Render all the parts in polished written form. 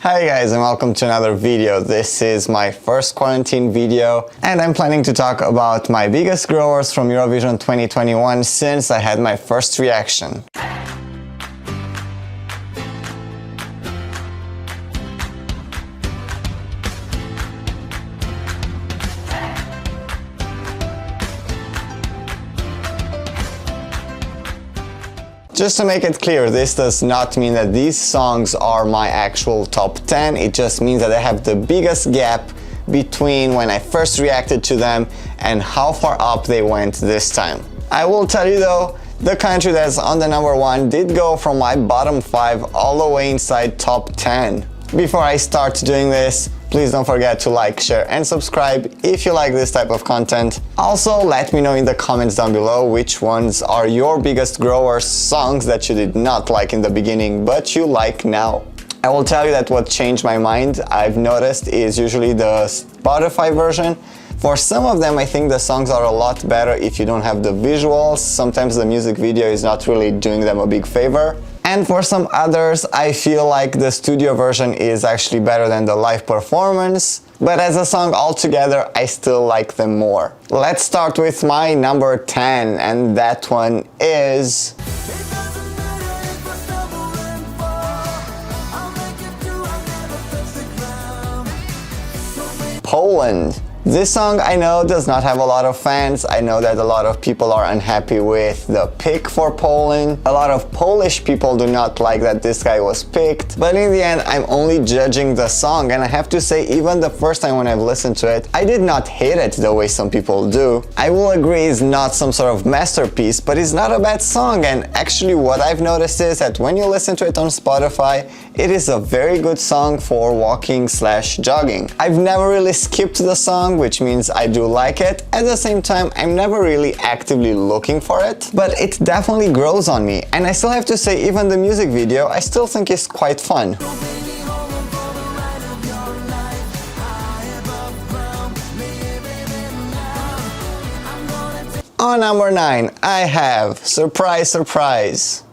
Hi guys and welcome to another video. This is my first quarantine video and I'm planning to talk about my biggest growers from Eurovision 2021 since I had my first reaction. Just to make it clear, this does not mean that these songs are my actual top 10, it just means that I have the biggest gap between when I first reacted to them and how far up they went this time. I will tell you though, the country that's on the number 1 did go from my bottom 5 all the way inside top 10. Before I start doing this, please don't forget to like, share and subscribe if you like this type of content. Also, let me know in the comments down below which ones are your biggest growers, songs that you did not like in the beginning but you like now. I will tell you that what changed my mind, I've noticed, is usually the Spotify version. For some of them, I think the songs are a lot better if you don't have the visuals. Sometimes the music video is not really doing them a big favor. And for some others, I feel like the studio version is actually better than the live performance. But as a song altogether, I still like them more. Let's start with my number 10, and that one is Poland. This song, I know, does not have a lot of fans. I know that a lot of people are unhappy with the pick for Poland. A lot of Polish people do not like that this guy was picked. But in the end, I'm only judging the song, and I have to say, even the first time when I've listened to it, I did not hate it the way some people do. I will agree it's not some sort of masterpiece, but it's not a bad song. And actually what I've noticed is that when you listen to it on Spotify, it is a very good song for walking/jogging. I've never really skipped the song, which means I do like it. At the same time, I'm never really actively looking for it, but it definitely grows on me. And I still have to say, even the music video, I still think is quite fun. On number 9, I have Surprise Surprise.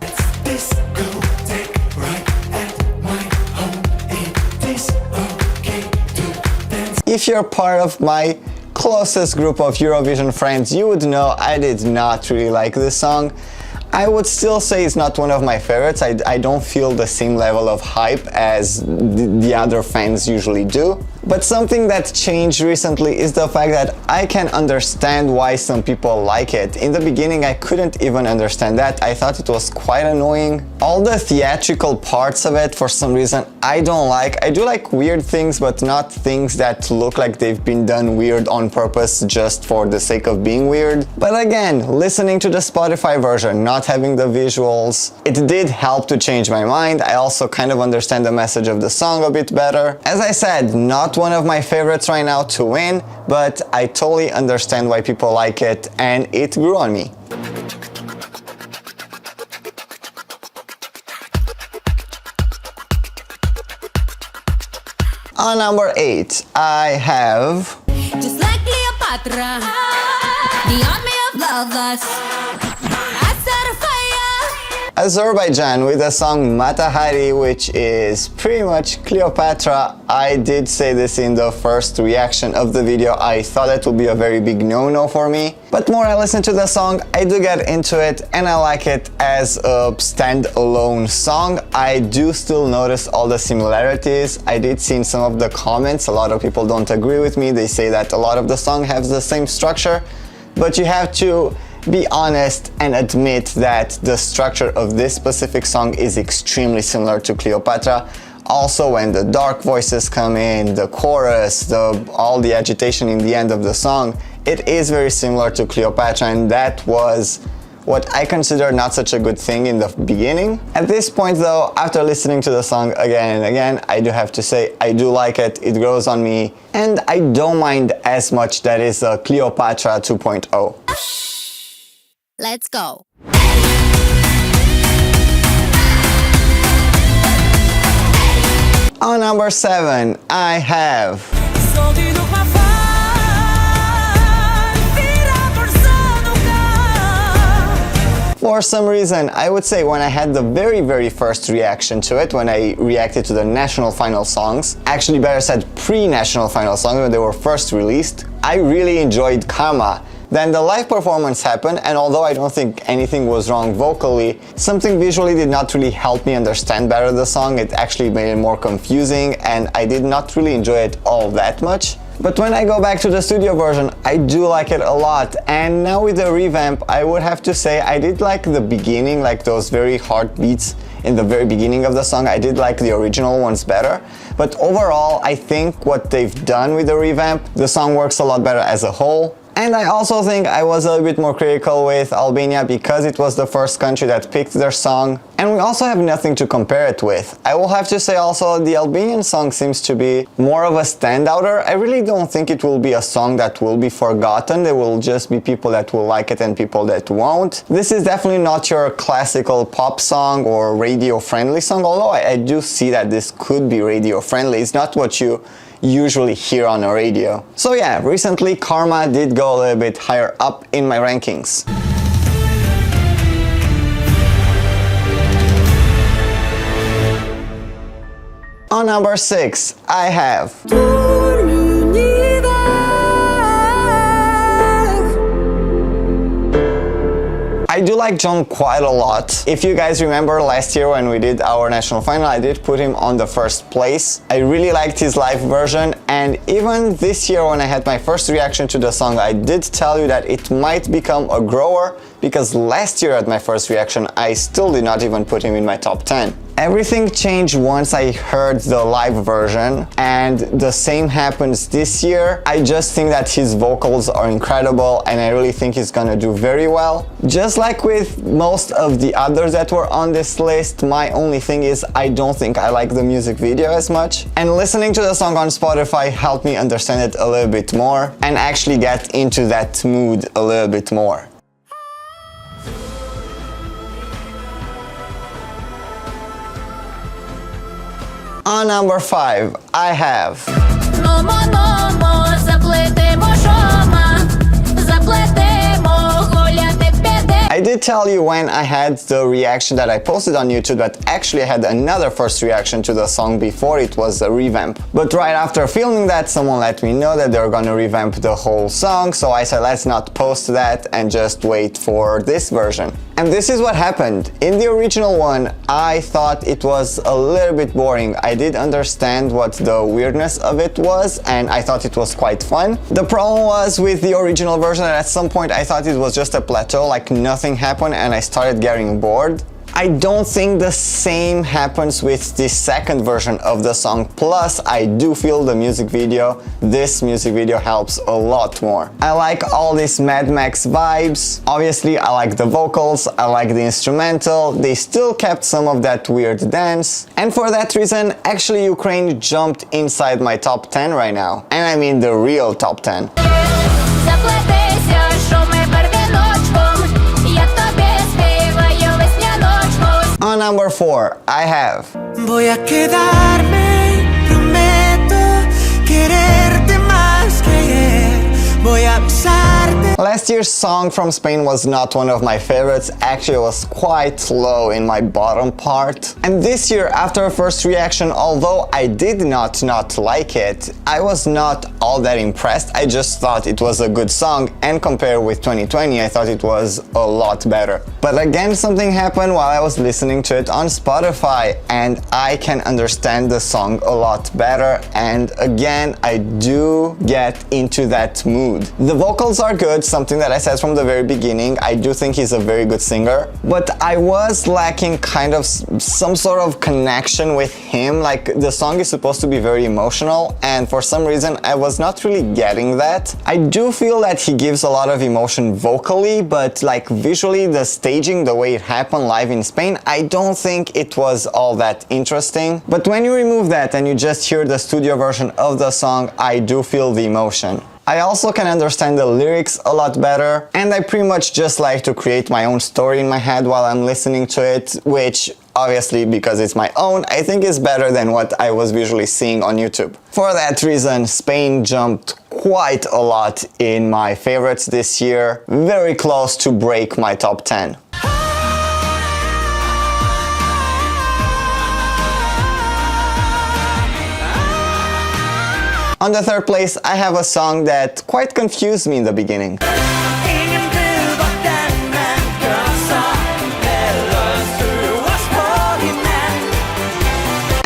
If you're part of my closest group of Eurovision friends, you would know I did not really like this song. I would still say it's not one of my favorites. I don't feel the same level of hype as the other fans usually do. But something that changed recently is the fact that I can understand why some people like it. In the beginning, I couldn't even understand that. I thought it was quite annoying. All the theatrical parts of it, for some reason, I don't like. I do like weird things, but not things that look like they've been done weird on purpose just for the sake of being weird. But again, listening to the Spotify version, not having the visuals, it did help to change my mind. I also kind of understand the message of the song a bit better. As I said, not one of my favorites right now to win, but I totally understand why people like it, and it grew on me. On number 8, I have Just like Cleopatra, the army of lovers. Azerbaijan with the song Matahari, which is pretty much Cleopatra. I did say this in the first reaction of the video. I thought it would be a very big no-no for me. But the more I listen to the song, I do get into it and I like it as a standalone song. I do still notice all the similarities. I did see in some of the comments, a lot of people don't agree with me. They say that a lot of the song has the same structure, but you have to be honest and admit that the structure of this specific song is extremely similar to Cleopatra. Also, when the dark voices come in, the chorus, all the agitation in the end of the song, it is very similar to Cleopatra, and that was what I consider not such a good thing in the beginning. At this point though, after listening to the song again and again, I do have to say I do like it, it grows on me, and I don't mind as much that is a Cleopatra 2.0. Let's go. On number 7, I have For some reason, I would say when I had the very first reaction to it, when I reacted to the national final songs, actually better said pre-national final songs when they were first released, I really enjoyed Karma. Then the live performance happened, and although I don't think anything was wrong vocally, something visually did not really help me understand better the song. It actually made it more confusing, and I did not really enjoy it all that much. But when I go back to the studio version, I do like it a lot, and now with the revamp, I would have to say I did like the beginning, like those very hard beats in the very beginning of the song. I did like the original ones better, but overall, I think what they've done with the revamp, the song works a lot better as a whole. And I also think I was a little bit more critical with Albania because it was the first country that picked their song, and we also have nothing to compare it with. I will have to say also the Albanian song seems to be more of a standouter. I really don't think it will be a song that will be forgotten. There will just be people that will like it and people that won't. This is definitely not your classical pop song or radio friendly song, although I do see that this could be radio friendly. It's not what you usually hear on a radio. So yeah, recently Karma did go a little bit higher up in my rankings. On number 6, I have I do like John quite a lot. If you guys remember last year when we did our national final, I did put him on the first place. I really liked his live version, and even this year when I had my first reaction to the song, I did tell you that it might become a grower, because last year at my first reaction, I still did not even put him in my top 10. Everything changed once I heard the live version, and the same happens this year. I just think that his vocals are incredible, and I really think he's gonna do very well. Just like with most of the others that were on this list, my only thing is I don't think I like the music video as much, and listening to the song on Spotify helped me understand it a little bit more and actually get into that mood a little bit more. On number 5, I have I did tell you when I had the reaction that I posted on YouTube that actually I had another first reaction to the song before it was a revamp. But right after filming that, someone let me know that they're gonna revamp the whole song, so I said let's not post that and just wait for this version. And this is what happened. In the original one, I thought it was a little bit boring. I did understand what the weirdness of it was, and I thought it was quite fun. The problem was with the original version that at some point I thought it was just a plateau, like nothing happened, and I started getting bored. I don't think the same happens with the second version of the song, plus I do feel the music video, this music video helps a lot more. I like all these Mad Max vibes, obviously I like the vocals, I like the instrumental, they still kept some of that weird dance, and for that reason actually Ukraine jumped inside my top 10 right now, and I mean the real top 10. On number 4, I have Voy a quedarme, prometo quererte más que ayer. Voy a besarte. Last year's song from Spain was not one of my favorites. Actually, it was quite low in my bottom part. And this year, after a first reaction, although I did not like it, I was not all that impressed. I just thought it was a good song, and compared with 2020, I thought it was a lot better. But again, something happened while I was listening to it on Spotify, and I can understand the song a lot better, and again, I do get into that mood. The vocals are good, something that I said from the very beginning. I do think he's a very good singer, but I was lacking kind of some sort of connection with him. Like, the song is supposed to be very emotional, and for some reason I was not really getting that. I do feel that he gives a lot of emotion vocally, but like visually, the staging, the way it happened live in Spain, I don't think it was all that interesting. But when you remove that and you just hear the studio version of the song, I do feel the emotion. I also can understand the lyrics a lot better, and I pretty much just like to create my own story in my head while I'm listening to it, which obviously, because it's my own, I think is better than what I was visually seeing on YouTube. For that reason, Spain jumped quite a lot in my favorites this year, very close to break my top 10. On the third place, I have a song that quite confused me in the beginning.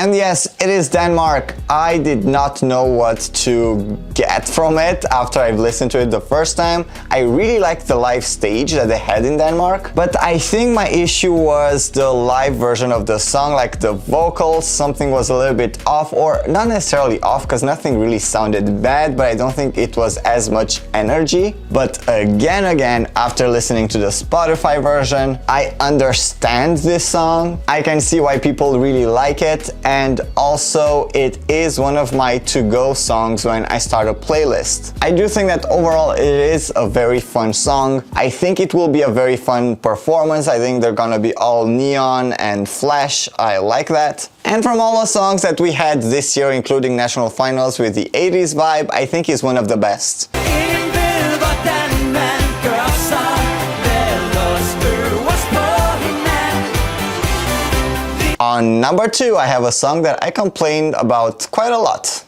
And yes, it is Denmark. I did not know what to get from it after I've listened to it the first time. I really liked the live stage that they had in Denmark, but I think my issue was the live version of the song, like the vocals, something was a little bit off, or not necessarily off because nothing really sounded bad, but I don't think it was as much energy. But again, after listening to the Spotify version, I understand this song. I can see why people really like it. And also it is one of my to-go songs when I start a playlist. I do think that overall it is a very fun song. I think it will be a very fun performance. I think they're gonna be all neon and flash. I like that. And from all the songs that we had this year, including national finals with the 80s vibe, I think is one of the best. On number 2, I have a song that I complained about quite a lot.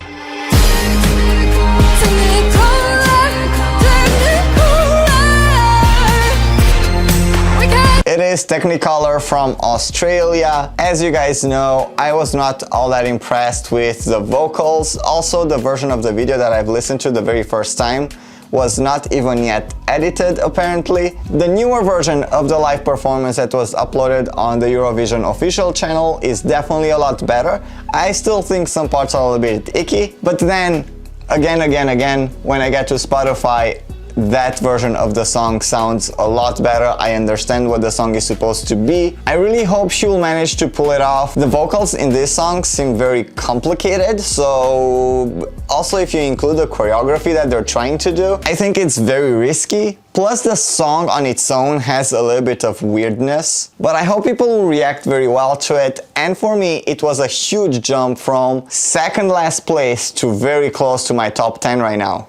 It is Technicolour from Australia. As you guys know, I was not all that impressed with the vocals. Also, the version of the video that I've listened to the very first time was not even yet edited, apparently. The newer version of the live performance that was uploaded on the Eurovision official channel is definitely a lot better. I still think some parts are a little bit icky, but then again, when I get to Spotify, that version of the song sounds a lot better. I understand what the song is supposed to be. I really hope she will manage to pull it off. The vocals in this song seem very complicated, so also if you include the choreography that they're trying to do, I think it's very risky. Plus the song on its own has a little bit of weirdness, but I hope people will react very well to it. And for me, it was a huge jump from second last place to very close to my top 10 right now.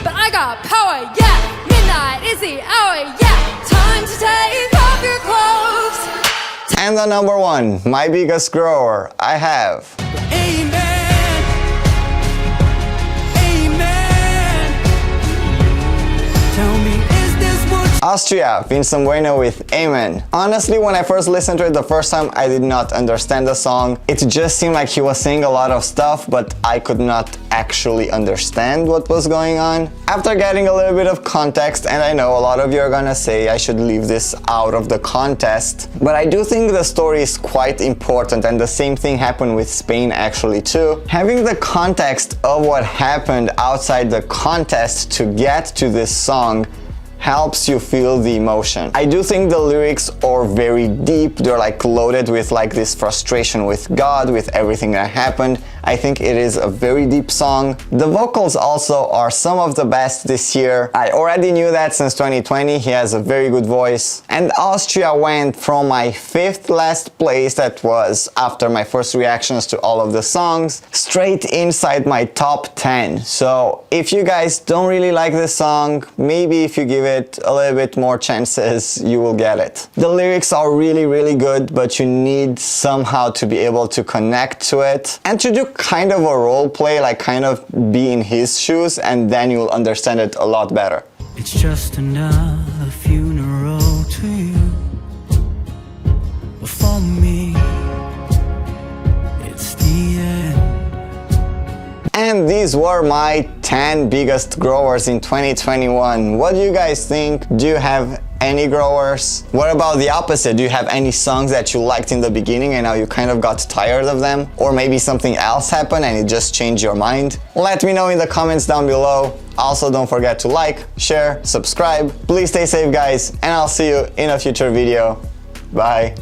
But I got power, yeah. Midnight is the hour, yeah. Time to take off your clothes. And the number 1, my biggest grower, I have Amen. Amen. Tell me, is this what Austria, Vincent Bueno with Amen. Honestly, when I first listened to it the first time, I did not understand the song. It just seemed like he was saying a lot of stuff, but I could not actually understand what was going on. After getting a little bit of context, and I know a lot of you are gonna say I should leave this out of the contest, but I do think the story is quite important, and the same thing happened with Spain actually too. Having the context of what happened outside the contest to get to this song helps you feel the emotion. I do think the lyrics are very deep. They're like loaded with like this frustration with God, with everything that happened. I think it is a very deep song. The vocals also are some of the best this year. I already knew that since 2020. He has a very good voice. And Austria went from my 5th last place, that was after my first reactions to all of the songs, straight inside my top 10. So if you guys don't really like this song, maybe if you give it a little bit more chances, you will get it. The lyrics are really good, but you need somehow to be able to connect to it and to do kind of a role play, like kind of be in his shoes, and then you'll understand it a lot better. It's just another funeral to you, but for me it's the end. And these were my 10 biggest growers in 2021. What do you guys think? Do you have any growers? What about the opposite? Do you have any songs that you liked in the beginning and now you kind of got tired of them? Or maybe something else happened and it just changed your mind? Let me know in the comments down below. Also, don't forget to like, share, subscribe. Please stay safe, guys, and I'll see you in a future video. Bye.